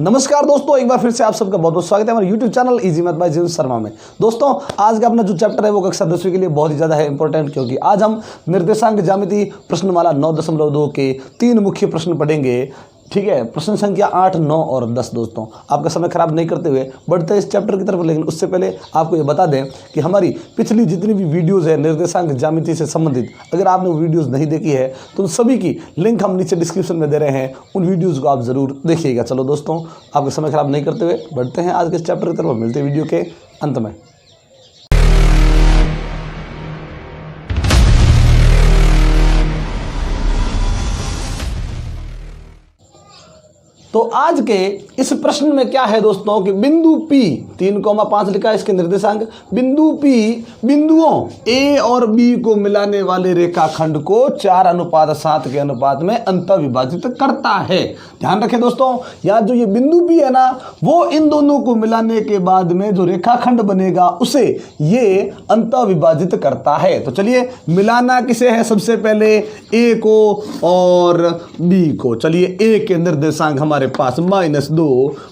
नमस्कार दोस्तों, एक बार फिर से आप सबका बहुत बहुत स्वागत है हमारे YouTube channel easy math by Jin Sharma में। दोस्तों आज का अपना जो चैप्टर है वो कक्षा 10वीं के लिए बहुत ही ज़्यादा है इंपॉर्टेंट, क्योंकि आज हम निर्देशांक ज्यामिति प्रश्नमाला 9.2 के 3 मुख्य प्रश्न पढ़ेंगे। ठीक है, प्रश्न संख्या 8, 9 और 10। दोस्तों आपका समय खराब नहीं करते हुए बढ़ते इस चैप्टर की तरफ, लेकिन उससे पहले आपको ये बता दें कि हमारी पिछली जितनी भी वीडियोज़ है निर्देशांक ज्यामिति से संबंधित, अगर आपने वो वीडियोज़ नहीं देखी है तो उन सभी की लिंक हम नीचे डिस्क्रिप्शन में दे रहे हैं, उन वीडियोज़ को आप ज़रूर देखिएगा। चलो दोस्तों, आपका समय खराब नहीं करते हुए बढ़ते हैं आज के इस चैप्टर की तरफ, मिलते हैं वीडियो के अंत में। तो आज के इस प्रश्न में क्या है दोस्तों कि बिंदु P 3,5 लिखा है, इसके निर्देशांक बिंदु P बिंदुओं A और B को मिलाने वाले रेखाखंड को 4:7 के अनुपात में अंतःविभाजित करता है। ध्यान रखें दोस्तों, यहाँ जो ये बिंदु P है ना, वो इन दोनों को मिलाने के बाद में जो रेखाखंड बनेगा उसे ये अंतःविभाजित करता है। तो चलिए मिलाना किसे है, सबसे पहले A को और B को। चलिए A के निर्देशांक हमारे पास -2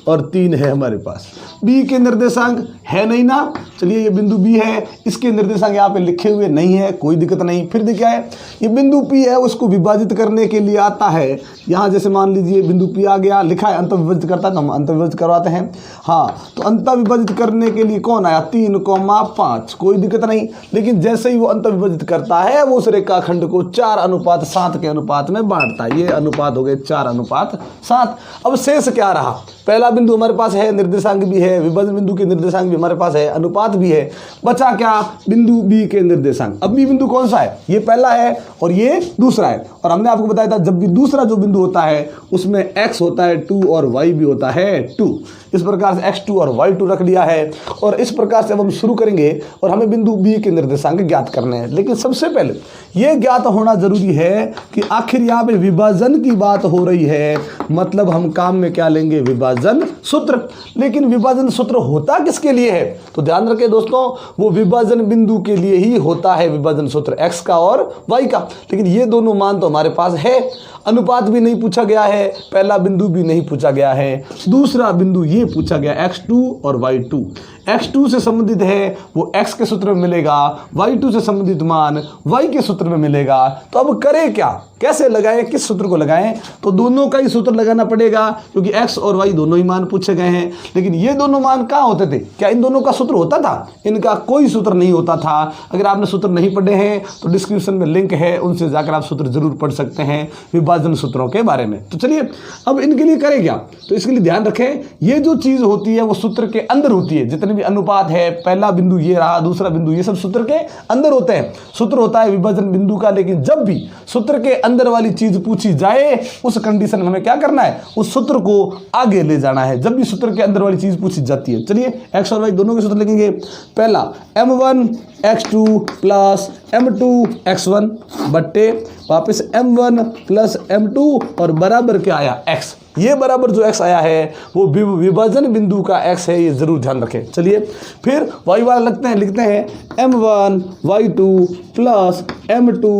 और 3 है हमारे पास। B के निर्देशांक है नहीं ना, चलिए ये बिंदु B है, इसके निर्देशांक यहाँ पे लिखे हुए नहीं है, कोई दिक्कत नहीं। फिर देखिए है ये बिंदु P है, उसको विभाजित करने के लिए आता है। यहाँ जैसे मान लीजिए बिंदु P आ गया, लिखा है अंतःविभाजित करता है तो हम अंतःविभाजित करवाते हैं। हाँ, तो अंतःविभाजित करने के लिए कौन आया 3,5, कोई दिक्कत नहीं। लेकिन जैसे ही वो अंतःविभाजित करता है वो उस रेखाखंड को 4:7 के अनुपात में बांटता है। ये अनुपात हो गए 4:7। अब शेष क्या रहा, पहला बिंदु हमारे पास है, निर्देशांक भी है, विभाजन बिंदु के निर्देशांक भी हमारे पास है, अनुपात भी है, बचा क्या बिंदु B के निर्देशांक। अब B बिंदु कौन सा है, ये पहला है और ये दूसरा है। और हमने आपको बताया था जब भी दूसरा जो बिंदु होता है उसमें x होता है 2 और y भी होता है 2। इस प्रकार से x2 और y2 रख लिया है और इस प्रकार से अब हम शुरू करेंगे और हमें बिंदु B के निर्देशांक ज्ञात करने हैं। लेकिन सबसे पहले ये ज्ञात होना जरूरी है कि आखिर यहाँ पे विभाजन की बात हो रही है, मतलब हम काम में क्या लेंगे, विभाजन सूत्र। लेकिन विभाजन सूत्र होता किसके लिए है, तो ध्यान रखें दोस्तों, वो विभाजन बिंदु के लिए ही होता है विभाजन सूत्र, x का और y का। लेकिन ये दोनों मान तो हमारे पास है, अनुपात भी नहीं पूछा गया है, पहला बिंदु भी नहीं पूछा गया है, दूसरा बिंदु ये पूछा गया x2 और y2। x2 से संबंधित है वो x के सूत्र में मिलेगा, y2 से संबंधित मान y के सूत्र में मिलेगा। तो अब करें क्या, कैसे लगाएं, किस सूत्र को लगाएं, तो दोनों का ही सूत्र लगाना पड़ेगा, क्योंकि x और y दोनों ही मान पूछे गए हैं। लेकिन ये दोनों मान कहाँ होते थे, क्या इन दोनों का सूत्र होता था, इनका कोई सूत्र नहीं होता था। अगर आपने सूत्र नहीं पढ़े हैं तो डिस्क्रिप्शन में लिंक है, उनसे जाकर आप सूत्र जरूर पढ़ सकते हैं विभाजन सूत्रों के बारे में। तो चलिए अब इनके लिए करें क्या, तो इसके लिए ध्यान रखें ये जो चीज होती है वो सूत्र के अंदर होती है। जितने भी अनुपात है, पहला बिंदु ये रहा, दूसरा बिंदु, ये सब सूत्र के अंदर होते हैं। सूत्र होता है विभाजन बिंदु का, लेकिन जब भी सूत्र के अंदर वाली चीज पूछी जाए उस कंडीशन में हमें क्या करना है, उस सूत्र को आगे ले जाना है जब भी सूत्र के अंदर वाली चीज पूछी जाती है। चलिए x और y दोनों के सूत्र लिखेंगे। पहला m1 x2 plus m2 x1 बट्टे वापस m1 प्लस m2 और बराबर क्या आया x। ये बराबर जो x आया है वो विभाजन बिंदु का x है, ये जरूर ध्यान रखें। चलिए फिर y वाला लिखते हैं m1 y2 plus m2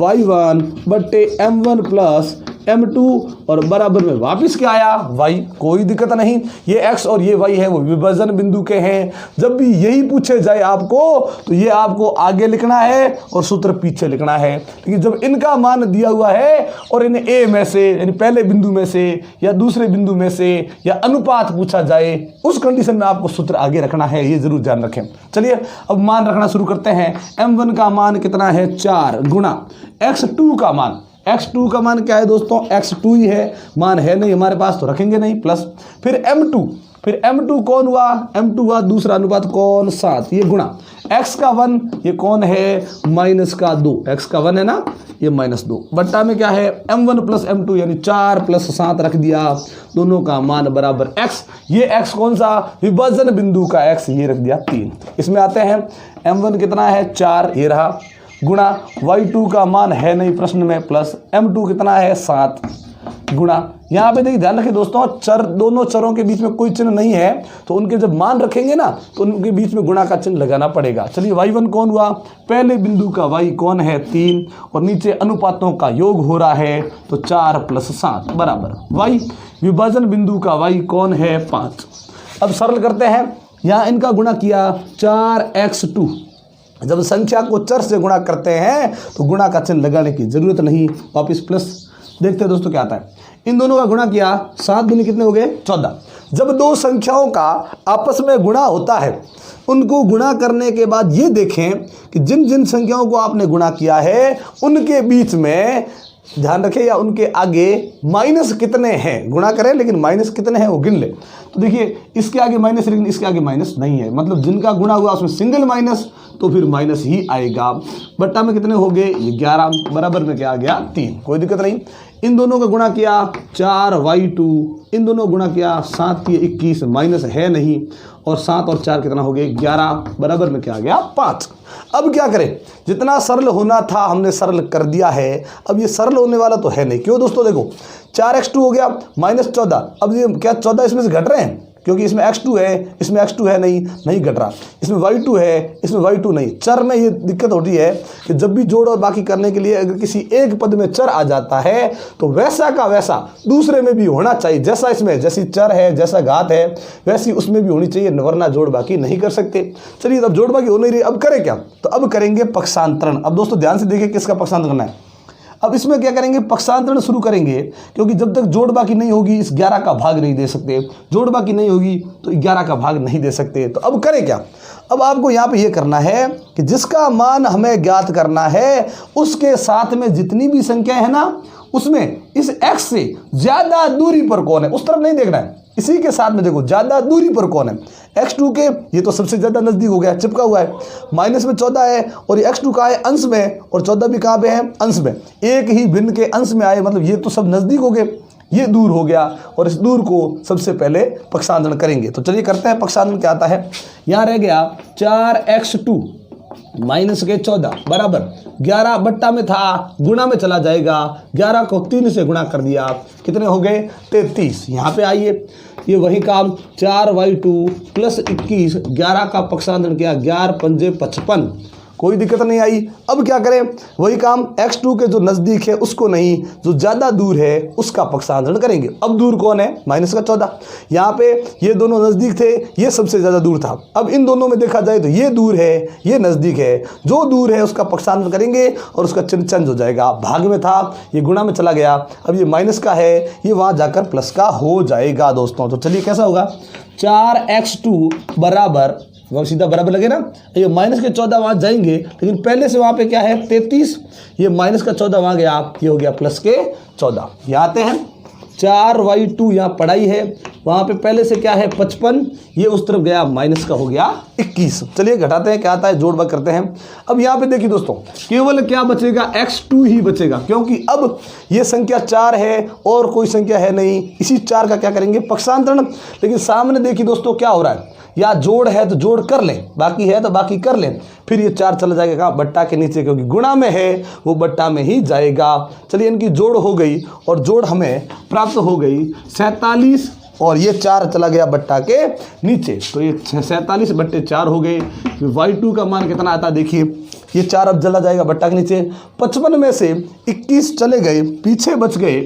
y1 बट्टे m1 प्लस m2 और बराबर में वापिस क्या आया y। कोई दिक्कत नहीं, ये x और ये y है वो विभाजन बिंदु के हैं। जब भी यही पूछे जाए आपको तो ये आपको आगे लिखना है और सूत्र पीछे लिखना है। लेकिन जब इनका मान दिया हुआ है और इन्हें a में से यानी पहले बिंदु में से या दूसरे बिंदु में से या अनुपात पूछा जाए उस कंडीशन में आपको सूत्र आगे रखना है, ये जरूर ध्यान रखें। चलिए अब मान रखना शुरू करते हैं। m1 का मान कितना है 4 गुणा x2 का मान, x2 का मान क्या है दोस्तों, x2 ही है, मान है नहीं हमारे पास तो रखेंगे नहीं, प्लस फिर m2 कौन हुआ, m2 हुआ दूसरा अनुपात कौन 7, ये गुणा x का 1 ये कौन है -2, x का 1 है ना, ये -2 बट्टा में क्या है m1 प्लस m2 यानी 4 प्लस 7 रख दिया, दोनों का मान बराबर x। ये x कौन सा, विभाजन बिंदु का x, ये रख दिया 3। इसमें आते हैं m1 कितना है 4, ये रहा, गुणा y2 का मान है नहीं प्रश्न में, प्लस m2 कितना है 7, गुणा। यहाँ पे देखिए ध्यान रखें दोस्तों, चर दोनों चरों के बीच में कोई चिन्ह नहीं है तो उनके जब मान रखेंगे ना तो उनके बीच में गुणा का चिन्ह लगाना पड़ेगा। चलिए y1 कौन हुआ, पहले बिंदु का y कौन है 3 और नीचे अनुपातों का योग हो रहा है तो 4 + 7 बराबर y। विभाजन बिंदु का y कौन है 5। अब सरल करते हैं, यहाँ इनका गुणा किया 4x2। जब संख्या को चर से गुणा करते हैं तो गुणा का चिन्ह लगाने की जरूरत नहीं, वापिस प्लस। देखते हैं दोस्तों क्या आता है, इन दोनों का गुणा किया 7 दूनी कितने हो गए 14। जब दो संख्याओं का आपस में गुणा होता है, उनको गुणा करने के बाद ये देखें कि जिन जिन संख्याओं को आपने गुणा किया है उनके बीच में ध्यान रखें या उनके आगे माइनस कितने हैं। गुणा करें लेकिन माइनस कितने हैं वो गिन ले। तो देखिए इसके आगे माइनस लेकिन इसके आगे माइनस नहीं है, मतलब जिनका गुणा हुआ उसमें सिंगल माइनस तो फिर माइनस ही आएगा। बट्टा में कितने हो गए ये 11, बराबर में क्या आ गया 3, कोई दिक्कत नहीं। इन दोनों का गुणा किया 4y2, इन दोनों गुणा किया 7 ये 21, माइनस है नहीं, और 7 और 4 कितना हो गए 11, बराबर में क्या आ गया 5। अब क्या करें, जितना सरल होना था हमने सरल कर दिया है। अब ये सरल होने वाला तो है नहीं, क्यों दोस्तों, देखो 4x2 हो गया -14। अब ये क्या 14 इसमें से घट रहे हैं, क्योंकि इसमें x2 है, इसमें x2 है नहीं घट रहा। इसमें y2 है, इसमें y2 नहीं। चर में ये दिक्कत होती है कि जब भी जोड़ और बाकी करने के लिए अगर किसी एक पद में चर आ जाता है तो वैसा का वैसा दूसरे में भी होना चाहिए। जैसा इसमें जैसी चर है, जैसा घात है, वैसी उसमें भी होनी चाहिए, वरना जोड़ बाकी नहीं कर सकते। चलिए अब जोड़ बाकी हो नहीं रही, अब करें क्या, तो अब करेंगे पक्षांतरण। अब दोस्तों ध्यान से देखिए किसका पक्षांतरण करना है। अब इसमें क्या करेंगे, पक्षांतरण शुरू करेंगे, क्योंकि जब तक जोड़ बाकी नहीं होगी इस 11 का भाग नहीं दे सकते, जोड़ बाकी नहीं होगी तो 11 का भाग नहीं दे सकते। तो अब करें क्या, अब आपको यहाँ पे ये करना है कि जिसका मान हमें ज्ञात करना है उसके साथ में जितनी भी संख्या है ना, उसमें इस x से ज़्यादा दूरी पर कौन है उस तरफ नहीं देखना है, इसी के साथ में देखो ज़्यादा दूरी पर कौन है। x2 के ये तो सबसे ज़्यादा नज़दीक हो गया, चिपका हुआ है, माइनस में 14 है और ये x2 कहाँ है अंश में, और 14 भी कहाँ पे है अंश में। एक ही भिन्न के अंश में आए, मतलब ये तो सब नज़दीक हो गए, ये दूर हो गया और इस दूर को सबसे पहले पक्षांतरण करेंगे। तो चलिए करते हैं पक्षांतरण। क्या आता है, यहाँ रह गया 4x2 माइनस के 14 बराबर 11 बट्टा में था, गुणा में चला जाएगा, 11 को 3 से गुणा कर दिया, कितने हो गए 33। यहाँ पे आइए ये वही काम 4y2 + 21, 11 का पक्षांतरण किया, 11 पंजे 55, कोई दिक्कत नहीं आई। अब क्या करें, वही काम x2 के जो नज़दीक है उसको नहीं, जो ज़्यादा दूर है उसका पक्षांतरण करेंगे। अब दूर कौन है -14, यहाँ पे ये दोनों नज़दीक थे, ये सबसे ज़्यादा दूर था। अब इन दोनों में देखा जाए तो ये दूर है, ये नज़दीक है, जो दूर है उसका पक्षांतरण करेंगे और उसका चिन्ह चेंज हो जाएगा। भाग में था ये गुणा में चला गया, अब ये माइनस का है ये वहाँ जाकर प्लस का हो जाएगा दोस्तों। तो चलिए कैसा होगा, 4x2 बराबर, वह सीधा बराबर लगे ना, ये माइनस के 14 वहाँ जाएंगे, लेकिन पहले से वहाँ पे क्या है 33, ये माइनस का 14 वहाँ गया, ये हो गया प्लस के 14। यहाँ आते हैं 4y2 यहाँ पढ़ाई है, वहाँ पे पहले से क्या है 55, ये उस तरफ गया माइनस का हो गया 21। चलिए घटाते हैं क्या आता है, जोड़ भाग करते हैं। अब यहाँ पे देखिए दोस्तों केवल क्या बचेगा, x2 ही बचेगा, क्योंकि अब ये संख्या 4 है और कोई संख्या है नहीं, इसी 4 का क्या करेंगे पक्षांतरण। लेकिन सामने देखिए दोस्तों क्या हो रहा है, या जोड़ है तो जोड़ कर लें, बाकी है तो बाकी कर लें, फिर ये 4 चला जाएगा कहाँ बट्टा के नीचे, क्योंकि गुणा में है वो बट्टा में ही जाएगा। चलिए इनकी जोड़ हो गई और जोड़ हमें प्राप्त हो गई 47 और ये 4 चला गया बट्टा के नीचे, तो ये 47 बट्टे 4 हो गए। y2 का मान कितना आता है देखिए, ये 4 अब चला जाएगा बट्टा के नीचे, 55 में से 21 चले गए, पीछे बच गए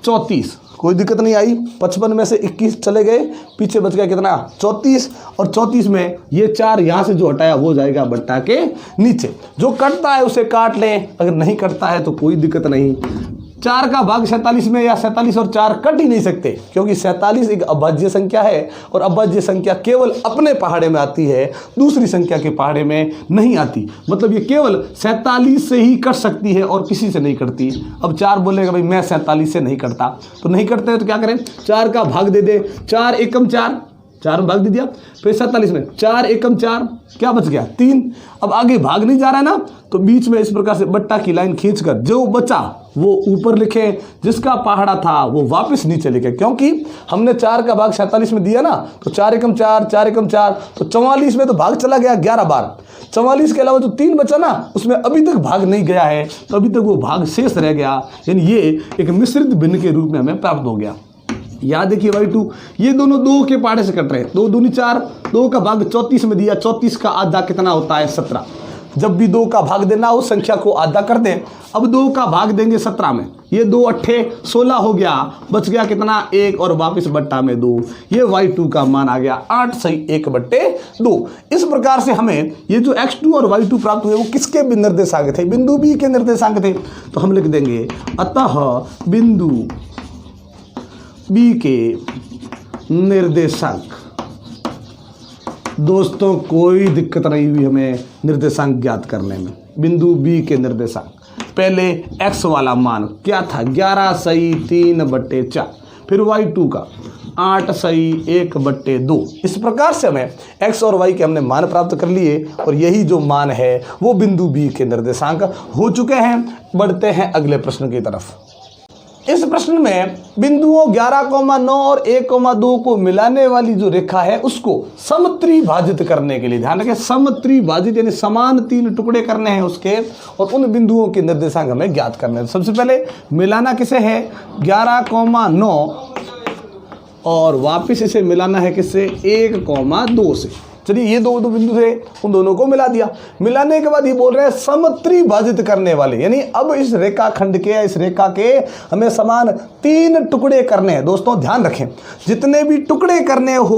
34, कोई दिक्कत नहीं आई। 55 में से 21 चले गए, पीछे बच गया कितना 34, और 34 में ये 4 यहाँ से जो हटाया वो जाएगा बट्टा के नीचे। जो कटता है उसे काट लें, अगर नहीं कटता है तो कोई दिक्कत नहीं। 4 का भाग 47 में, या 47 और 4 कट ही नहीं सकते, क्योंकि 47 एक अभाज्य संख्या है और अभाज्य संख्या केवल अपने पहाड़े में आती है, दूसरी संख्या के पहाड़े में नहीं आती। मतलब ये केवल 47 से ही कट सकती है और किसी से नहीं कटती। अब 4 बोलेगा भाई मैं 47 से नहीं कटता, तो नहीं कटते हैं तो क्या करें, 4 का भाग दे दे, 4 एकम 4, 4 में भाग दे दिया, फिर 47 में 4 एकम 4, क्या बच गया 3। अब आगे भाग नहीं जा रहा है ना, तो बीच में इस प्रकार से बट्टा की लाइन खींचकर जो बचा वो ऊपर लिखें, जिसका पहाड़ा था वो वापस नीचे लिखे, क्योंकि हमने 4 का भाग 47 में दिया ना, तो 4 एकम 4, 4 एकम 4, तो 44 में तो भाग चला गया 11 बार। 44 के अलावा जो 3 बचा ना, उसमें अभी तक भाग नहीं गया है, तो अभी तक वो भाग शेष रह गया, यानी ये एक मिश्रित भिन्न के रूप में हमें प्राप्त हो गया। यहाँ देखिए y2, ये दोनों 2 के पहाड़े से कट रहे हैं, 2 दूनी 4, 2 का भाग 34 में दिया, 34 का आधा कितना होता है 17। जब भी 2 का भाग देना उस संख्या को आधा कर दें। अब 2 का भाग देंगे 17 में, ये 2 अट्ठे 16 हो गया, बच गया कितना 1 और वापस बट्टा में 2, ये y2 का मान आ गया 8 सही 1/2। इस प्रकार से हमें ये जो x2 और y2 प्राप्त हुए वो किसके निर्देशांक थे, बिंदु B के निर्देशांक थे। तो हम लिख देंगे अतः बिंदु B के निर्देशांक। दोस्तों कोई दिक्कत नहीं हुई हमें निर्देशांक ज्ञात करने में। बिंदु B के निर्देशांक, पहले x वाला मान क्या था 11 सही 3/4, फिर y2 का 8 सही 1/2। इस प्रकार से हमें x और y के हमने मान प्राप्त कर लिए और यही जो मान है वो बिंदु B के निर्देशांक हो चुके हैं। बढ़ते हैं अगले प्रश्न की तरफ। इस प्रश्न में बिंदुओं 11,9 और 1,2 को मिलाने वाली जो रेखा है उसको समत्रिभाजित करने के लिए, ध्यान रखें समत्रिभाजित यानी समान 3 टुकड़े करने हैं उसके, और उन बिंदुओं के निर्देशांक हमें ज्ञात करने हैं। सबसे पहले मिलाना किसे है 11,9 और वापिस इसे मिलाना है किससे 1,2 से। चलिए ये दो बिंदु थे, उन दोनों को मिला दिया। मिलाने के बाद ये बोल रहे हैं समत्रिभाजित करने वाले, यानी अब इस रेखा खंड के, इस रेखा के हमें समान 3 टुकड़े करने हैं। दोस्तों ध्यान रखें, जितने भी टुकड़े करने हो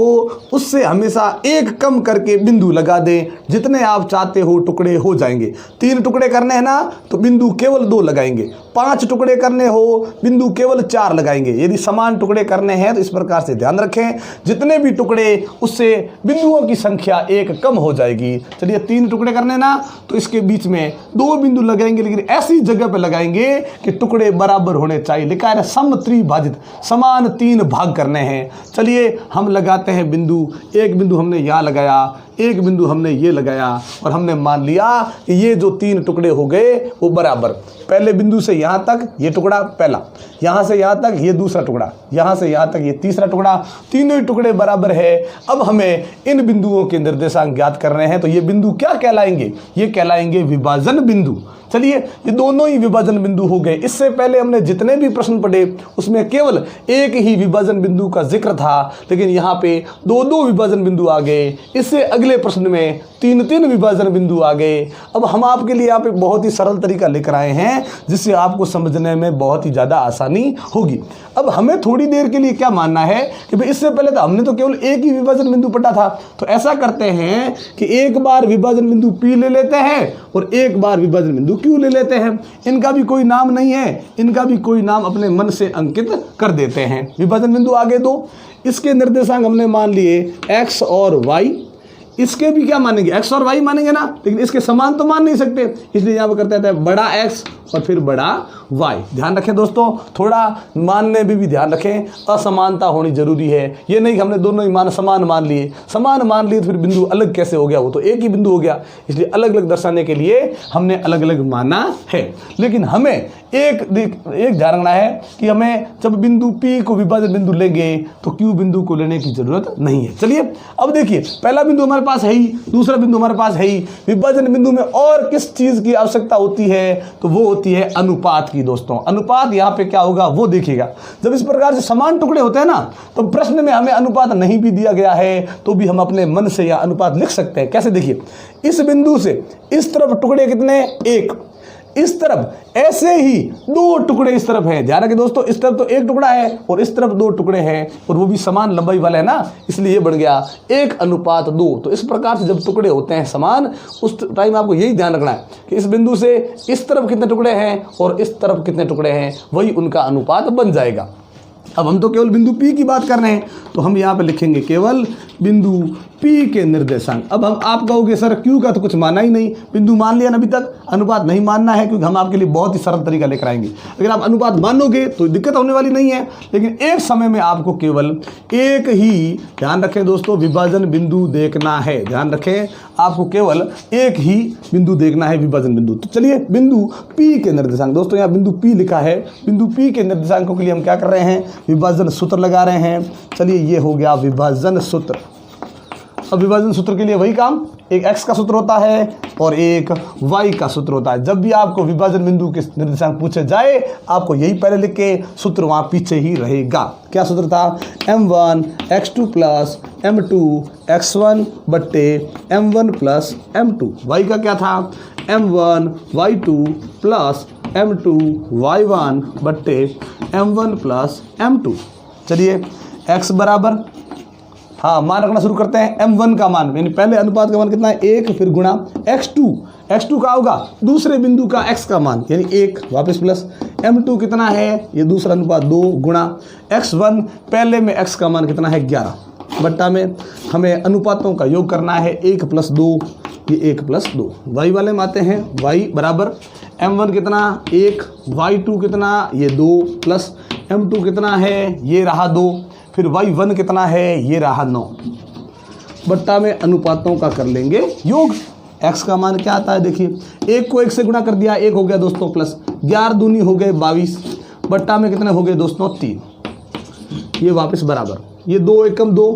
उससे हमेशा 1 कम करके बिंदु लगा दें, जितने आप चाहते हो टुकड़े हो जाएंगे। 3 टुकड़े करने हैं ना तो बिंदु केवल 2 लगाएंगे, 5 टुकड़े करने हो बिंदु केवल 4 लगाएंगे। यदि समान टुकड़े करने हैं तो इस प्रकार से ध्यान रखें, जितने भी टुकड़े उससे बिंदुओं की संख्या 1 कम हो जाएगी। चलिए 3 टुकड़े करने ना तो इसके बीच में 2 बिंदु लगाएंगे, लेकिन ऐसी जगह पे लगाएंगे कि टुकड़े बराबर होने चाहिए। लिखा है समत्रिभाजित, समान 3 भाग करने हैं। चलिए हम लगाते हैं बिंदु, एक बिंदु हमने यहाँ लगाया, एक बिंदु हमने ये लगाया और हमने मान लिया कि ये जो 3 टुकड़े हो गए वो बराबर। पहले बिंदु से यहाँ तक ये टुकड़ा पहला, यहाँ से यहाँ तक ये दूसरा टुकड़ा, यहाँ से यहाँ तक ये तीसरा टुकड़ा, तीनों ही टुकड़े बराबर है। अब हमें इन बिंदुओं के निर्देशांक ज्ञात करने हैं, तो ये बिंदु क्या कहलाएंगे, ये कहलाएंगे विभाजन बिंदु। चलिए ये दोनों ही विभाजन बिंदु हो गए। इससे पहले हमने जितने भी प्रश्न पढ़े उसमें केवल एक ही विभाजन बिंदु का जिक्र था, लेकिन यहाँ पे 2-2 विभाजन बिंदु आ गए। इससे अगले प्रश्न में 3-3 विभाजन बिंदु आ गए। अब हम आपके लिए यहाँ पे बहुत ही सरल तरीका लेकर आए हैं जिससे आपको समझने में बहुत ही ज़्यादा आसानी होगी। अब हमें थोड़ी देर के लिए क्या मानना है कि भाई इससे पहले तो हमने तो केवल एक ही विभाजन बिंदु पढ़ा था, तो ऐसा करते हैं कि एक बार विभाजन बिंदु P ले लेते हैं और एक बार विभाजन बिंदु Q ले लेते हैं। इनका भी कोई नाम नहीं है, इनका भी कोई नाम अपने मन से अंकित कर देते हैं। विभाजन बिंदु आगे 2, इसके निर्देशांक हमने मान लिए x और y, इसके भी क्या मानेंगे x और y मानेंगे ना, लेकिन इसके समान तो मान नहीं सकते, इसलिए यहाँ पर करते हैं बड़ा x और फिर बड़ा y। ध्यान रखें दोस्तों, थोड़ा मानने में भी ध्यान रखें, असमानता होनी जरूरी है। ये नहीं कि हमने दोनों ही मान समान मान लिए, समान मान लिए तो फिर बिंदु अलग कैसे हो गया, वो तो एक ही बिंदु हो गया। इसलिए अलग अलग दर्शाने के लिए हमने अलग अलग माना है। लेकिन हमें एक ध्यान रखना है कि हमें जब बिंदु P को विभाजन बिंदु लेंगे तो Q बिंदु को लेने की जरूरत नहीं है। चलिए अब देखिए, पहला बिंदु हमारे पास है ही, दूसरा बिंदु हमारे पास है ही। विभाजन बिंदु में और किस चीज की आवश्यकता होती है, तो वो होती है अनुपात की। दोस्तों अनुपात यहाँ पे क्या होगा वो देखिएगा। जब इस प्रकार से समान टुकड़े होते हैं ना, तो प्रश्न में हमें अनुपात नहीं भी दिया गया है तो भी हम अपने मन से यह अनुपात लिख सकते हैं। कैसे, देखिए इस बिंदु से इस तरफ टुकड़े कितने 1, इस तरफ ऐसे ही 2 टुकड़े इस तरफ हैं। ध्यान रखिए दोस्तों, इस तरफ तो 1 टुकड़ा है और इस तरफ 2 टुकड़े हैं और वो भी समान लंबाई वाले है ना, इसलिए ये बन गया 1:2। तो इस प्रकार से जब टुकड़े होते हैं समान, उस टाइम आपको यही ध्यान रखना है कि इस बिंदु से इस तरफ कितने टुकड़े हैं और इस तरफ कितने टुकड़े हैं, वही उनका अनुपात बन जाएगा। अब हम तो केवल बिंदु P की बात कर रहे हैं, तो हम यहाँ पे लिखेंगे केवल बिंदु P के निर्देशांक। अब हम आप कहोगे सर Q का तो कुछ माना ही नहीं, बिंदु मान लिया ना अभी तक, अनुपात नहीं मानना है क्योंकि हम आपके लिए बहुत ही सरल तरीका लेकर आएंगे। अगर आप अनुपात मानोगे तो दिक्कत होने वाली नहीं है, लेकिन एक समय में आपको केवल एक ही, ध्यान रखें दोस्तों, विभाजन बिंदु देखना है। ध्यान रखें, आपको केवल एक ही बिंदु देखना है, विभाजन बिंदु। तो चलिए बिंदु P के निर्देशांक, दोस्तों यहाँ बिंदु P लिखा है, बिंदु P के निर्देशांकों के लिए हम क्या कर रहे हैं, विभाजन सूत्र लगा रहे हैं। चलिए ये हो गया विभाजन सूत्र। अब विभाजन सूत्र के लिए वही काम, एक x का सूत्र होता है और एक y का सूत्र होता है। जब भी आपको विभाजन बिंदु के निर्देशांक पूछे जाए, आपको यही पहले लिख के, सूत्र वहाँ पीछे ही रहेगा। क्या सूत्र था, m1 x2 plus m2 x1 बट्टे m1 प्लस m2। y का क्या था, m1 y2 plus m2 y1 बट्टे m1 प्लस m2। चलिए x बराबर, हाँ मान रखना शुरू करते हैं। m1 का मान, यानी पहले अनुपात का मान कितना है, 1, फिर गुणा x2 का होगा दूसरे बिंदु का x का मान, यानी 1 वापस प्लस m2 कितना है, ये दूसरा अनुपात 2 गुणा x1, पहले में x का मान कितना है 11, बट्टा में हमें अनुपातों का योग करना है 1 प्लस 2, ये 1 प्लस 2। y वाले में आते हैं, y बराबर m1 कितना 1, y2 कितना ये 2 प्लस m2 कितना है ये रहा 2, फिर y1 कितना है ये रहा 9, बट्टा में अनुपातों का कर लेंगे योग। x का मान क्या आता है, देखिए 1 को 1 से गुणा कर दिया, 1 हो गया दोस्तों प्लस 11 दूनी हो गए 22, बट्टा में कितने हो गए दोस्तों 3, ये वापस बराबर, ये 2 एकम 2,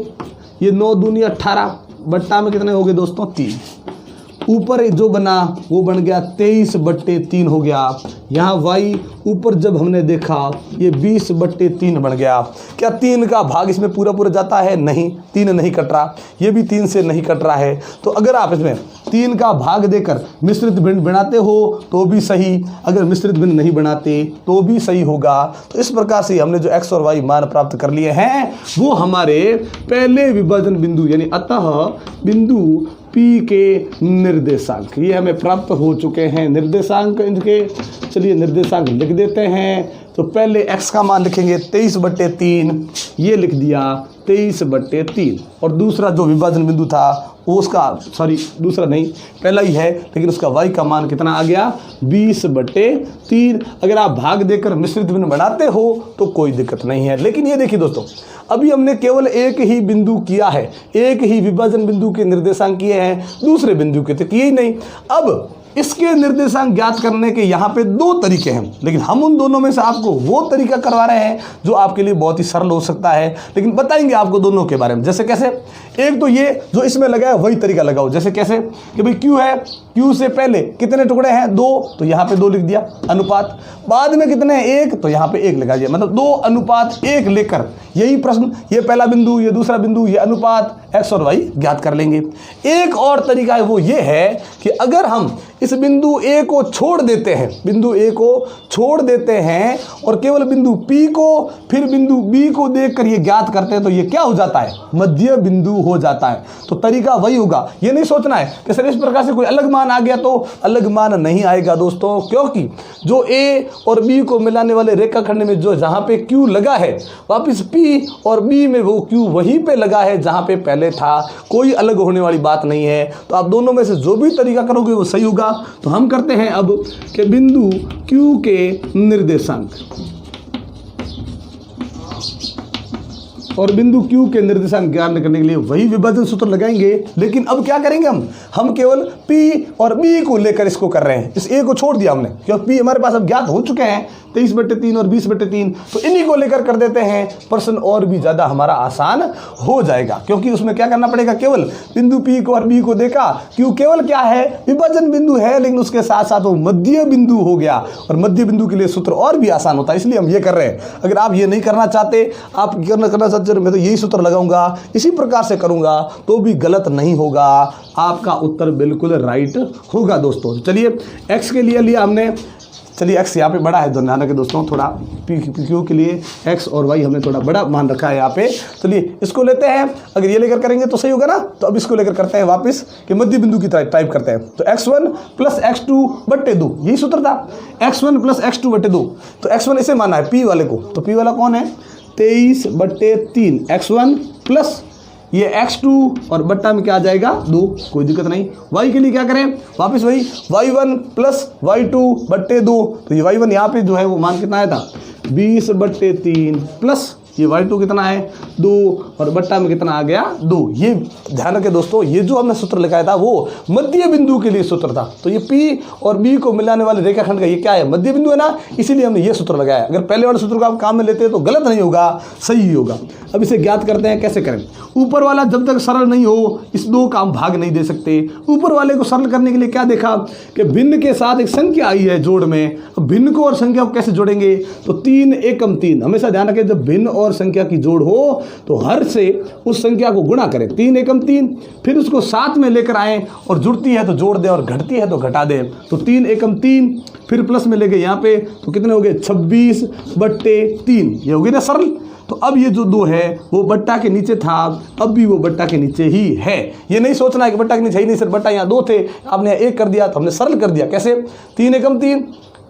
ये 9 दूनी 18, बट्टा में कितने हो गए दोस्तों 3, ऊपर जो बना वो बन गया 23/3 हो गया। यहाँ y ऊपर जब हमने देखा ये 20/3 बन गया। क्या 3 का भाग इसमें पूरा पूरा जाता है, नहीं, 3 नहीं कट रहा, ये भी 3 से नहीं कट रहा है। तो अगर आप इसमें 3 का भाग देकर मिश्रित भिन्न बनाते हो तो भी सही, अगर मिश्रित भिन्न नहीं बनाते तो भी सही होगा। तो इस प्रकार से हमने जो x और y मान प्राप्त कर लिए हैं वो हमारे पहले विभाजन बिंदु, यानी अतः बिंदु P के निर्देशांक ये हमें प्राप्त हो चुके हैं। निर्देशांक इनके, चलिए निर्देशांक लिख देते हैं। तो पहले x का मान लिखेंगे 23/3, ये लिख दिया 23/3, और दूसरा जो विभाजन बिंदु था वो उसका, सॉरी दूसरा नहीं पहला ही है, लेकिन उसका y का मान कितना आ गया 20/3। अगर आप भाग देकर मिश्रित भिन्न बनाते हो तो कोई दिक्कत नहीं है। लेकिन ये देखिए दोस्तों, अभी हमने केवल एक ही बिंदु किया है, एक ही विभाजन बिंदु के निर्देशांक किए हैं, दूसरे बिंदु के तो किए ही नहीं। अब इसके निर्देशांक ज्ञात करने के यहाँ पे 2 तरीके हैं, लेकिन हम उन दोनों में से आपको वो तरीका करवा रहे हैं जो आपके लिए बहुत ही सरल हो सकता है, लेकिन बताएंगे आपको दोनों के बारे में। जैसे कैसे, एक तो ये जो इसमें लगा है वही तरीका लगाओ। जैसे कैसे कि भाई Q है, Q से पहले कितने टुकड़े हैं 2, तो यहाँ पे 2 लिख दिया अनुपात, बाद में कितने हैं 1, तो यहाँ पे 1 लगा दिया, मतलब 2:1 लेकर यही प्रश्न, ये पहला बिंदु, ये दूसरा बिंदु, ये अनुपात x और y ज्ञात कर लेंगे। एक और तरीका है वो ये है कि अगर हम इस बिंदु A को छोड़ देते हैं, बिंदु A को छोड़ देते हैं और केवल बिंदु P को फिर बिंदु B को देखकर ये ज्ञात करते हैं, तो ये क्या हो जाता है, मध्य बिंदु हो जाता है। तो तरीका वही होगा, ये नहीं सोचना है कि सर इस प्रकार से कोई अलग मान आ गया, तो अलग मान नहीं आएगा दोस्तों, क्योंकि जो A और B को मिलाने वाले रेखाखंड में जो जहाँ पे Q लगा है, वापिस P और B में वो Q वहीं पे लगा है जहाँ पे पहले था, कोई अलग होने वाली बात नहीं है। तो आप दोनों में से जो भी तरीका करोगे वो सही होगा। तो हम करते हैं अब कि बिंदु Q के निर्देशांक, और बिंदु Q के निर्देशांक ज्ञात करने के लिए वही विभाजन सूत्र लगाएंगे। लेकिन अब क्या करेंगे, हम केवल P और B को लेकर इसको कर रहे हैं, इस A को छोड़ दिया हमने, क्योंकि P हमारे पास अब ज्ञात हो चुके हैं 23/3 और 20/3, तो इन्हीं को लेकर कर देते हैं। प्रश्न और भी ज़्यादा हमारा आसान हो जाएगा, क्योंकि उसमें क्या करना पड़ेगा, केवल बिंदु P को और B को देखा, Q केवल क्या है, विभाजन बिंदु है, लेकिन उसके साथ साथ वो मध्य बिंदु हो गया, और मध्य बिंदु के लिए सूत्र और भी आसान होता है, इसलिए हम ये कर रहे हैं। अगर आप ये नहीं करना चाहते, आप करना चाहते मैं तो यही सूत्र लगाऊंगा, इसी प्रकार से करूंगा तो भी गलत नहीं होगा, आपका उत्तर बिल्कुल राइट होगा दोस्तों। चलिए x के लिए लिया हमने, चलिए x यहाँ पे बड़ा है, ध्यान रखें दोस्तों, थोड़ा Q के लिए x और y हमने थोड़ा बड़ा मान रखा है यहाँ पे। चलिए इसको लेते हैं, अगर ये लेकर करेंगे तो सही होगा ना। तो अब इसको लेकर करते हैं वापस कि मध्य बिंदु की तरह टाइप करते हैं। तो x1 + x2/2, यही सूत्र था, x1 + x2/2। तो x1 इसे माना है P वाले को, तो P वाला कौन है 23/3, x1 + ये x2 और बट्टा में क्या आ जाएगा 2, कोई दिक्कत नहीं। y के लिए क्या करें, वापस वही y1 प्लस y2 बट्टे 2, तो ये y1 यहाँ पे जो है वो मान कितना आया था 20/3 प्लस ये y2 कितना है 2 और बट्टा में कितना आ गया 2। ये ध्यान रखें दोस्तों, ये जो हमने सूत्र लिखाया था वो मध्य बिंदु के लिए सूत्र था। तो ये P और B को मिलाने वाले रेखाखंड का ये क्या है, मध्य बिंदु है ना, इसीलिए हमने ये सूत्र लगाया। अगर पहले वाले सूत्र को आप काम में लेते हैं तो गलत नहीं होगा, सही ही होगा। अब इसे ज्ञात करते हैं, कैसे करें। ऊपर वाला जब तक सरल नहीं हो इस 2 का हम भाग नहीं दे सकते। ऊपर वाले को सरल करने के लिए क्या देखा कि भिन्न के साथ एक संख्या आई है जोड़ में। अब भिन्न को और संख्या को कैसे जोड़ेंगे, तो 3 एकम 3। हमेशा ध्यान रखें, जब भिन्न और संख्या की जोड़ हो तो हर से उस संख्या को गुणा करें, 3 एकम 3, फिर उसको साथ में लेकर आए और जुड़ती है तो जोड़ दे और घटती है तो घटा दे। तो 3 एकम 3 फिर प्लस में ले गए यहाँ पे, तो कितने हो गए 26/3। ये हो गई ना सरल। तो अब ये जो 2 है वो बट्टा के नीचे था, अब भी वो बट्टा के नीचे ही है। ये नहीं सोचना है कि बट्टा के नीचे ही नहीं, सिर्फ बट्टा यहाँ 2 थे, आपने 1 कर दिया तो हमने सरल कर दिया। कैसे, 3 एकम 3,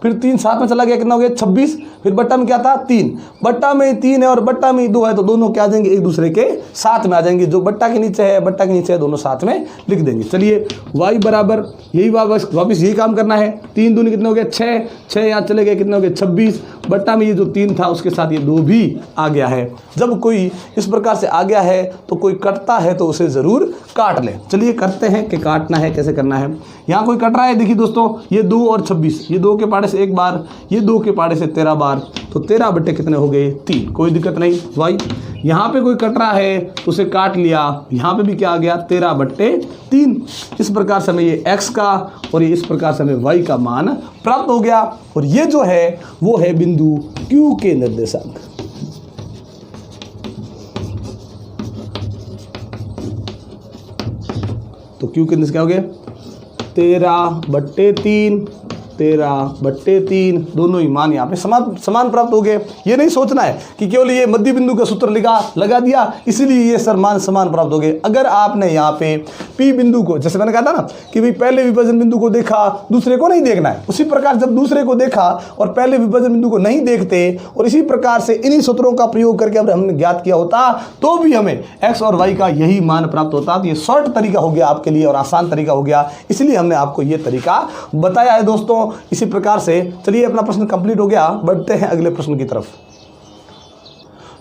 फिर 3 साथ में चला गया, कितना हो गया 26, फिर बट्टा में क्या था 3, बट्टा में 3 है और बट्टा में 2 है, तो दोनों क्या आ जाएंगे एक दूसरे के साथ में आ जाएंगे। जो बट्टा के नीचे है बट्टा के नीचे है, दोनों साथ में लिख देंगे। चलिए y बराबर यही वापस यही काम करना है। 3 दूनी कितने हो गए 6, 6 यहाँ चले गए, कितने हो गए 26, बट्टा में ये जो 3 था उसके साथ ये 2 भी आ गया है। जब कोई इस प्रकार से आ गया है तो कोई कटता है तो उसे ज़रूर काट ले। चलिए करते हैं कि काटना है कैसे करना है। यहाँ कोई कट रहा है, देखिए दोस्तों, ये 2 और 26, ये 2 के पाड़े से 1 बार, ये 2 के पाड़े से 13 बार, तो 13 बट्टे कितने हो गए 3, कोई दिक्कत नहीं। वाई यहाँ पे कोई कट रहा है तो उसे काट लिया, यहाँ पे भी क्या आ गया 13/3। इस प्रकार से हमें ये x का और ये इस प्रकार से हमें y का मान प्राप्त हो गया। और ये जो है वो है बिंदु Q के निर्देशांक। तो Q के निर्देशांक क्या हो गए 13/3, 13/3, दोनों ही मान यहाँ पे समान प्राप्त हो गए। ये नहीं सोचना है कि केवल ये मध्य बिंदु का सूत्र लगा दिया इसीलिए ये मान समान प्राप्त हो गए। अगर आपने यहाँ पे P बिंदु को, जैसे मैंने कहा था ना कि भाई पहले विभाजन बिंदु को देखा दूसरे को नहीं देखना है, उसी प्रकार जब दूसरे को देखा और पहले विभाजन बिंदु को नहीं देखते और इसी प्रकार से इन्हीं सूत्रों का प्रयोग करके अगर हमने ज्ञात किया होता तो भी हमें x और y का यही मान प्राप्त होता। तो ये शॉर्ट तरीका हो गया आपके लिए और आसान तरीका हो गया, इसलिए हमने आपको ये तरीका बताया है दोस्तों। इसी प्रकार से चलिए अपना प्रश्न कंप्लीट हो गया, बढ़ते हैं अगले प्रश्न की तरफ।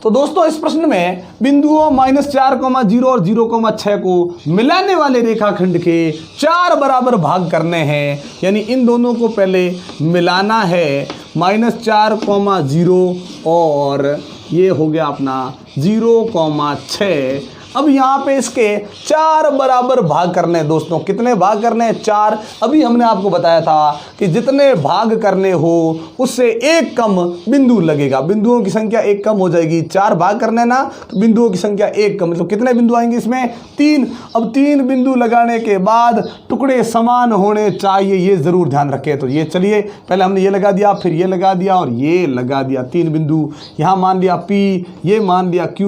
तो दोस्तों इस प्रश्न में बिंदुओं -4,0 और 0,6 को मिलाने वाले रेखाखंड के 4 बराबर भाग करने हैं, यानी इन दोनों को पहले मिलाना है। -4,0 और ये हो गया अपना 0,6। अब यहाँ पे इसके 4 बराबर भाग करने हैं दोस्तों। कितने भाग करने हैं 4। अभी हमने आपको बताया था कि जितने भाग करने हो उससे एक कम बिंदु लगेगा, बिंदुओं की संख्या एक कम हो जाएगी। 4 भाग करने ना तो बिंदुओं की संख्या एक कम, मतलब कितने बिंदु आएंगे इसमें 3। अब 3 बिंदु लगाने के बाद टुकड़े समान होने चाहिए, ये जरूर ध्यान रखें। तो ये चलिए पहले हमने ये लगा दिया, फिर ये लगा दिया और ये लगा दिया, 3 बिंदु। यहाँ मान लिया P, ये मान लिया Q,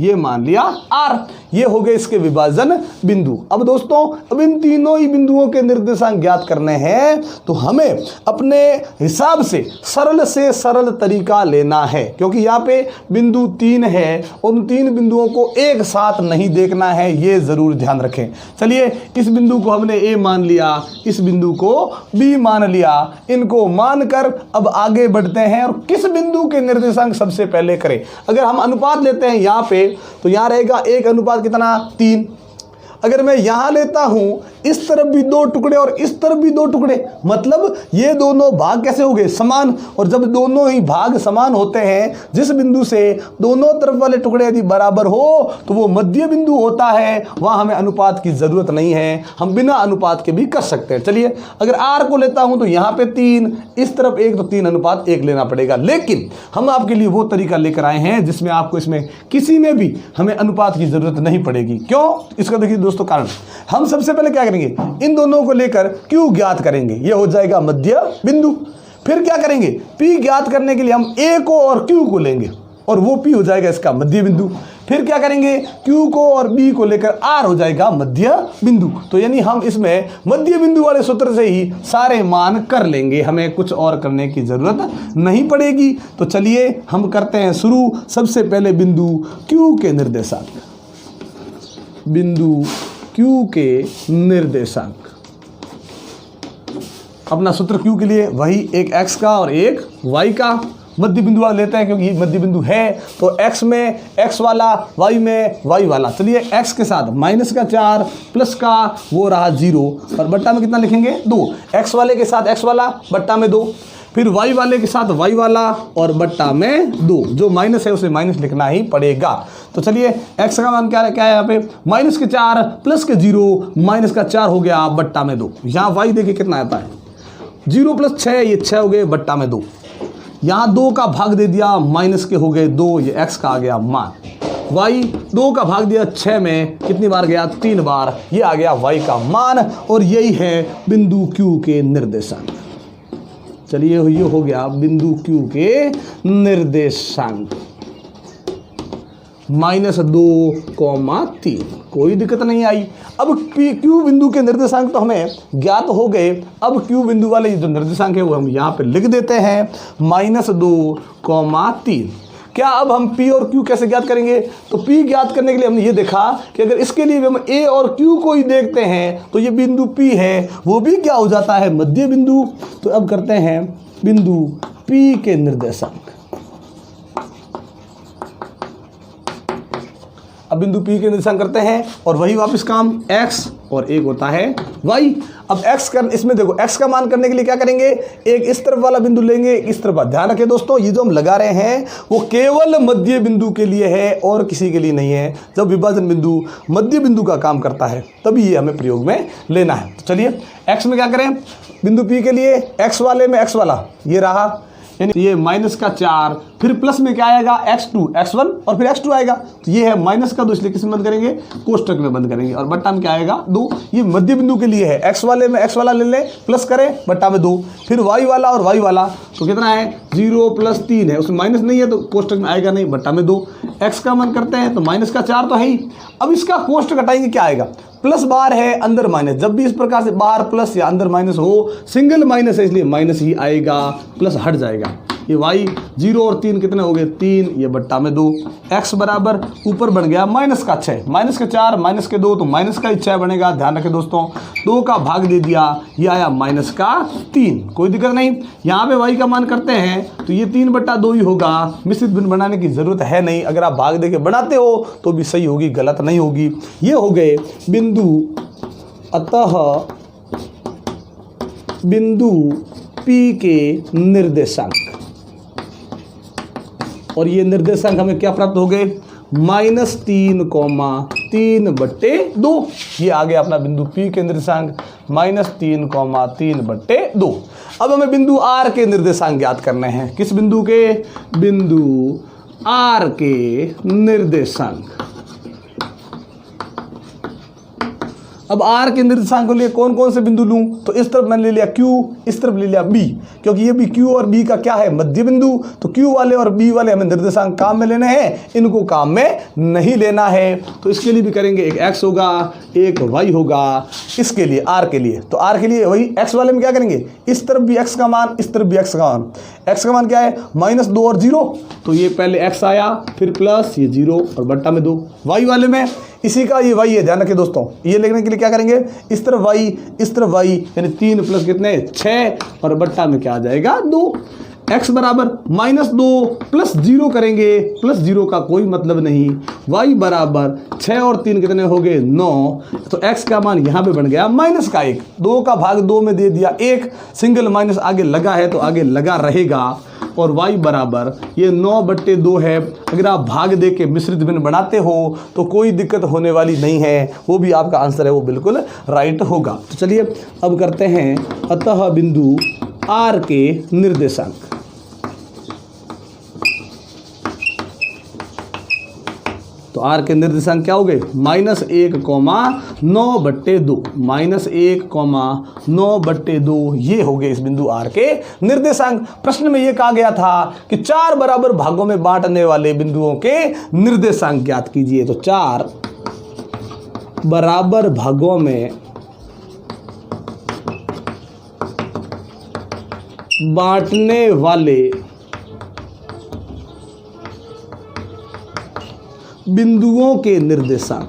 ये मान लिया R। ये हो गए इसके विभाजन बिंदु। अब दोस्तों अब इन तीनों ही बिंदुओं के निर्देशांक ज्ञात करने हैं, तो हमें अपने हिसाब से सरल तरीका लेना है, क्योंकि यहाँ पे बिंदु 3 है, उन 3 बिंदुओं को एक साथ नहीं देखना है, ये जरूर ध्यान रखें। चलिए इस बिंदु को हमने A मान लिया, इस बिंदु को B मान लिया, इनको मानकर अब आगे बढ़ते हैं और किस बिंदु के निर्देशांक सबसे पहले करें। अगर हम अनुपात लेते हैं यहाँ पे तो यहाँ रहेगा 1 अनुपात कितना 3। अगर मैं यहां लेता हूं इस तरफ भी 2 टुकड़े और इस तरफ भी 2 टुकड़े, मतलब ये दोनों भाग कैसे हो गए समान। और जब दोनों ही भाग समान होते हैं, जिस बिंदु से दोनों तरफ वाले टुकड़े यदि बराबर हो तो वो मध्य बिंदु होता है, वहां हमें अनुपात की जरूरत नहीं है, हम बिना अनुपात के भी कर सकते हैं। चलिए अगर R को लेता हूं तो यहाँ पे 3, इस तरफ 1, तो 3 अनुपात 1 लेना पड़ेगा। लेकिन हम आपके लिए वो तरीका लेकर आए हैं जिसमें आपको इसमें किसी में भी हमें अनुपात की जरूरत नहीं पड़ेगी। क्यों, इसका देखिए दोस्तों कारण। हम सबसे पहले क्या करेंगे, इन दोनों को लेकर Q ज्ञात करेंगे, ये हो जाएगा मध्य बिंदु। फिर क्या करेंगे, P ज्ञात करने के लिए हम A को और Q को लेंगे और वो P हो जाएगा इसका मध्य बिंदु। फिर क्या करेंगे, Q को और B को लेकर R हो जाएगा मध्य बिंदु। तो यानी हम इसमें मध्य बिंदु वाले सूत्र से ही सारे मान कर लेंगे, हमें कुछ और करने की जरूरत नहीं पड़ेगी। तो चलिए हम करते हैं शुरू। सबसे पहले बिंदु Q के निर्देशांक। बिंदु Q के निर्देशांक। अपना सूत्र Q के लिए वही, एक x का और एक y का। मध्य बिंदु वाला लेते हैं क्योंकि ये मध्य बिंदु है, तो x में x वाला, y में y वाला। चलिए x के साथ -4 प्लस का वो रहा 0 और बट्टा में कितना लिखेंगे 2। x वाले के साथ x वाला बट्टा में 2, फिर y वाले के साथ y वाला और बट्टा में 2। जो माइनस है उसे माइनस लिखना ही पड़ेगा। तो चलिए x का मान क्या है यहाँ पे, -4 प्लस के 0, -4 हो गया बट्टा में 2। यहाँ y देखिए कितना आता है, 0 + 6, ये 6 हो गए बट्टा में 2। यहाँ 2 का भाग दे दिया, माइनस के हो गए 2, ये x का आ गया मान। y 2 का भाग दिया 6 में, कितनी बार गया 3 बार, ये आ गया y का मान। और यही है बिंदु Q के निर्देशांक। चलिए ये हो गया बिंदु Q के निर्देशांक -2, 3, कोई दिक्कत नहीं आई। अब Q बिंदु के निर्देशांक तो हमें ज्ञात हो गए। अब Q बिंदु वाले जो निर्देशांक है वो हम यहाँ पे लिख देते हैं -2, 3। क्या अब हम P और Q कैसे ज्ञात करेंगे? तो P ज्ञात करने के लिए हमने ये देखा कि अगर इसके लिए हम A और Q को ही देखते हैं तो ये बिंदु P है, वो भी क्या हो जाता है, मध्य बिंदु। तो अब करते हैं बिंदु P के निर्देशांक। अब बिंदु P के निर्देशांक करते हैं और वही वापस काम x और एक होता है y। अब x कर, इसमें देखो x का मान करने के लिए क्या करेंगे, एक इस तरफ वाला बिंदु लेंगे, एक इस तरफ। ध्यान रखें दोस्तों, ये जो हम लगा रहे हैं वो केवल मध्य बिंदु के लिए है और किसी के लिए नहीं है। जब विभाजन बिंदु मध्य बिंदु का काम करता है तभी ये हमें प्रयोग में लेना है। तो चलिए x में क्या करें, बिंदु P के लिए x वाले में x वाला ये रहा, यानी ये -4, फिर प्लस में क्या आएगा x2, x1 और फिर x2 आएगा। तो ये है -2, इसलिए किस में बंद करेंगे, कोष्टक में बंद करेंगे। और बट्टा में क्या आएगा 2। ये मध्य बिंदु के लिए है, x वाले में x वाला ले लें, प्लस करें बट्टा में 2, फिर y वाला और y वाला। तो कितना है 0 + 3 है, उसमें माइनस नहीं है तो कोष्टक में आएगा नहीं, बट्टा में 2। x का मान करते हैं तो -4 तो है ही। अब इसका कोष्टक घटाएंगे, क्या आएगा, प्लस बाहर है अंदर माइनस। जब भी इस प्रकार से बाहर प्लस या अंदर माइनस हो, सिंगल माइनस है इसलिए माइनस ही आएगा, प्लस हट जाएगा। ये y 0 और 3 कितने हो गए 3, ये बट्टा में 2। x बराबर ऊपर बन गया -6, -4 -2 तो माइनस का ही 6 बनेगा। ध्यान रखें दोस्तों, 2 का भाग दे दिया, ये आया -3, कोई दिक्कत नहीं। यहाँ पे y का मान करते हैं तो ये 3/2 ही होगा। मिश्रित भिन्न बनाने की जरूरत है नहीं, अगर आप भाग दे के बनाते हो तो भी सही होगी, गलत नहीं होगी। ये हो गए बिंदु, अतः बिंदु P के निर्देशांक। और ये निर्देशांक हमें क्या प्राप्त हो गए, -3,3/2। ये आ गया अपना बिंदु P के निर्देशांक -3,3/2। अब हमें बिंदु R के निर्देशांक ज्ञात करने हैं। किस बिंदु के, बिंदु R के निर्देशांक। अब R के निर्देशांक के लिए कौन कौन से बिंदु लूं, तो इस तरफ मैंने ले लिया Q, इस तरफ ले लिया B, क्योंकि ये भी Q और B का क्या है, मध्य बिंदु। तो Q वाले और B वाले हमें निर्देशांक काम में लेने हैं, इनको काम में नहीं लेना है। तो इसके लिए भी करेंगे, एक x होगा, एक y होगा, इसके लिए R के लिए। तो R के लिए वही x वाले में क्या करेंगे, इस तरफ भी x का मान, इस तरफ भी x का मान। x का मान क्या है, -2 और 0, तो ये पहले x आया, फिर प्लस ये 0 और बट्टा में 2। y वाले में इसी का ये y है, ध्यान रखें दोस्तों। ये लिखने के लिए क्या करेंगे, इस तरफ y, इस तरफ y, यानी 3 प्लस कितने 6 और बट्टा में क्या आ जाएगा 2। x बराबर -2 प्लस 0 करेंगे, प्लस 0 का कोई मतलब नहीं। y बराबर 6 और 3 कितने हो गए 9, तो x का मान यहाँ पे बन गया -1। 2 का भाग 2 में दे दिया 1, सिंगल माइनस आगे लगा है तो आगे लगा रहेगा। और y बराबर ये 9/2 है। अगर आप भाग दे के मिश्रित भिन्न बनाते हो तो कोई दिक्कत होने वाली नहीं है, वो भी आपका आंसर है वो बिल्कुल राइट होगा। तो चलिए अब करते हैं, अतः बिंदु R के निर्देशांक। तो R के निर्देशांक क्या हो गए, -1,9/2, -1,9/2, ये हो गए इस बिंदु R के निर्देशांक। प्रश्न में ये कहा गया था कि 4 बराबर भागों में बांटने वाले बिंदुओं के निर्देशांक ज्ञात कीजिए। तो 4 बराबर भागों में बांटने वाले बिंदुओं के निर्देशांक।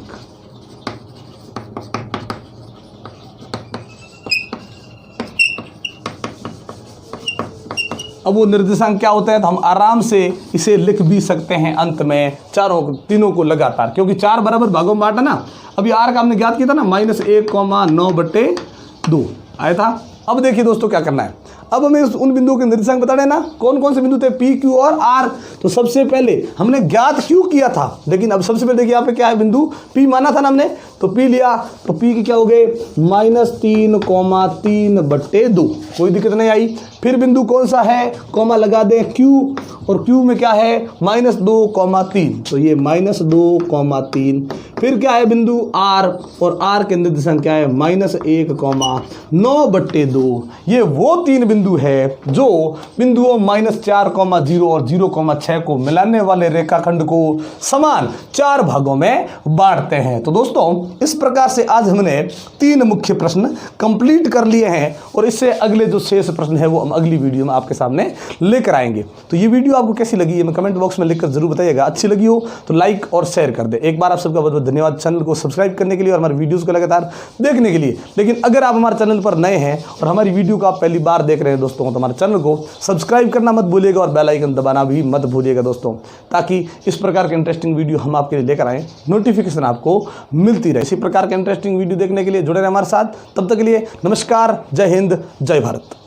अब वो निर्देशांक क्या होते हैं, तो हम आराम से इसे लिख भी सकते हैं अंत में तीनों को लगातार, क्योंकि 4 बराबर भागों में बांटा ना। अभी आर का हमने ज्ञात किया था ना, -1,9/2 आया था। अब देखिए दोस्तों क्या करना है, अब हमें उन बिंदुओं के निर्देशांक बता देना, कौन कौन से बिंदु थे, पी, क्यू और आर। तो सबसे पहले हमने ज्ञात क्यू किया था, लेकिन अब सबसे पहले देखिए यहाँ पे क्या है, बिंदु पी माना था ना हमने, तो पी लिया, तो पी के क्या हो गए, -3,3/2, कोई दिक्कत नहीं आई। फिर बिंदु कौन सा है, कॉमा लगा दें क्यू, और क्यू में क्या है, -2,3, तो ये -2,3। फिर क्या है बिंदु आर, और आर के निर्देशांक क्या है, -1,9/2। ये वो 3 बिंदु है जो बिंदुओं -4,0 और 0,6 को मिलाने वाले रेखाखंड को समान 4 भागों में बांटते हैं। तो दोस्तों इस प्रकार से आज हमने 3 मुख्य प्रश्न कंप्लीट कर लिए हैं, और इससे अगले जो शेष प्रश्न है वो हम अगली वीडियो में आपके सामने लेकर आएंगे। तो ये वीडियो आपको कैसी लगी है मैं कमेंट बॉक्स में लिखकर जरूर बताइएगा। अच्छी लगी हो तो लाइक और शेयर कर दे। एक बार आप सबका बहुत बहुत धन्यवाद चैनल को सब्सक्राइब करने के लिए और हमारे वीडियोस को लगातार देखने के लिए। लेकिन अगर आप हमारे चैनल पर नए हैं और हमारी वीडियो को आप पहली बार देख रहे हैं दोस्तों, तो हमारे चैनल को सब्सक्राइब करना मत भूलिएगा और बेल आइकन दबाना भी मत भूलिएगा दोस्तों, ताकि इस प्रकार के इंटरेस्टिंग वीडियो हम आपके लिए लेकर आएँ, नोटिफिकेशन आपको मिलती रहे। इसी प्रकार के इंटरेस्टिंग वीडियो देखने के लिए जुड़े रहे हमारे साथ। तब तक के लिए नमस्कार, जय हिंद, जय भारत।